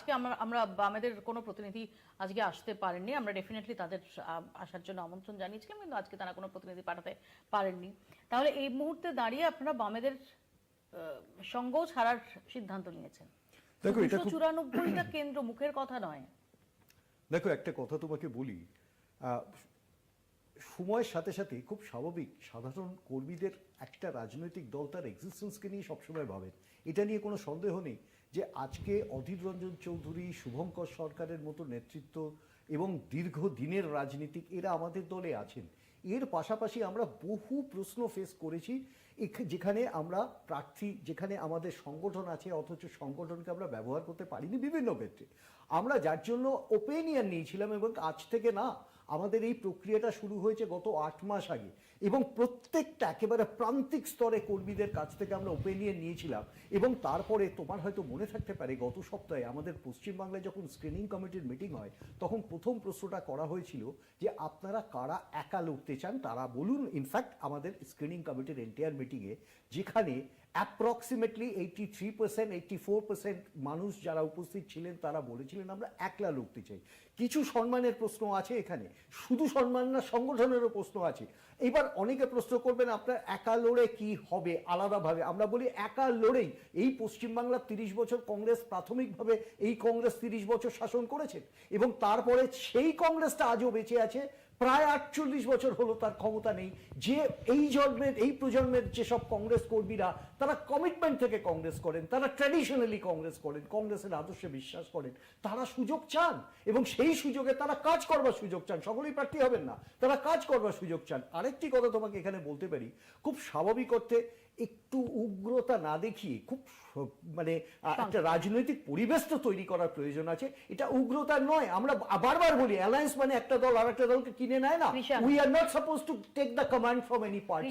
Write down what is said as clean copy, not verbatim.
আজকে আমরা আমাদের কোনো প্রতিনিধি আজকে আসতে পারেননি। আমরা ডেফিনেটলি তাদের আসার জন্য আমন্ত্রণ জানিয়েছিলাম, কিন্তু আজকে তারা কোনো প্রতিনিধি পাঠাতে পারেননি। তাহলে এই মুহূর্তে দাঁড়িয়ে আপনারা বামেদের সঙ্গ ছাড়ার সিদ্ধান্ত নিয়েছেন। দেখো, এটা 294টা কেন্দ্র মুখের কথা নয়। দেখো, একটা কথা তোমাকে বলি, সময়ের সাথে সাথে খুব স্বাভাবিক সাধারণ কর্মীদের একটা রাজনৈতিক দল তার এক্সিস্টেন্সকে নিয়ে সবসময় ভাবেন। এটা নিয়ে কোনো সন্দেহ নেই যে আজকে অধীর রঞ্জন চৌধুরী, শুভঙ্কর সরকারের মতো নেতৃত্ব এবং দীর্ঘদিনের রাজনীতিক এরা আমাদের দলে আছেন। এর পাশাপাশি আমরা বহু প্রশ্ন ফেস করেছি, যেখানে আমরা প্রার্থী, যেখানে আমাদের সংগঠন আছে অথচ সংগঠনকে আমরা ব্যবহার করতে পারিনি বিভিন্ন ক্ষেত্রে। আমরা যার জন্য ওপিনিয়ন নিয়েছিলাম, এবং আজ থেকে না, আমাদের এই প্রক্রিয়াটা শুরু হয়েছে গত 8 মাস আগে, এবং প্রত্যেকটা একেবারে প্রান্তিক স্তরে কর্মীদের কাছ থেকে আমরা ওপিনিয়ন নিয়েছিলাম। এবং তারপরে তোমার হয়তো মনে থাকতে পারে, গত সপ্তাহে আমাদের পশ্চিমবাংলায় যখন স্ক্রিনিং কমিটির মিটিং হয়, তখন প্রথম প্রশ্নটা করা হয়েছিল যে আপনারা কারা একা লড়তে চান তারা বলুন। ইনফ্যাক্ট আমাদের স্ক্রিনিং কমিটির এন্টায়ার মিটিংয়ে, যেখানে অ্যাপ্রক্সিমেটলি 83%, 84% মানুষ যারা উপস্থিত ছিলেন তারা বলেছিলেন আমরা একলা লড়তে চাই। কিছু সম্মানের প্রশ্ন আছে এখানে, শুধু সম্মান না, সংগঠনেরও প্রশ্ন আছে। এবার অনেকে প্রশ্ন করবেন আপনার একা লড়ে কি হবে আলাদাভাবে। আমরা বলি একা লড়েই এই পশ্চিমবাংলার 30 বছর কংগ্রেস, প্রাথমিকভাবে এই কংগ্রেস 30 বছর শাসন করেছেন, এবং তারপরে সেই কংগ্রেসটা আজও বেঁচে আছে। প্রায় 48 বছর হলো তার ক্ষমতা নেই। যে এই জন্মের, এই প্রজন্মের যেসব কংগ্রেস কর্মীরা তারা কমিটমেন্ট থেকে কংগ্রেস করেন, তারা ট্র্যাডিশনালি কংগ্রেস করেন, কংগ্রেসের আদর্শে বিশ্বাস করেন, তারা সুযোগ চান, এবং সেই সুযোগে তারা কাজ করবার সুযোগ চান। সকলেই প্রার্থী হবেন না, তারা কাজ করবার সুযোগ চান। আরেকটি কথা তোমাকে এখানে বলতে পারি, খুব স্বাভাবিক অর্থে একটু উগ্রতা না দেখিয়ে খুব মানে একটা রাজনৈতিক পরিবেশ তো তৈরি করার প্রয়োজন আছে। এটা উগ্রতা নয়। আমরা বারবার বলি অ্যালায়েন্স মানে একটা দল আর একটা দলকে কিনে নেয় না। We are not suppose to take the command from any party.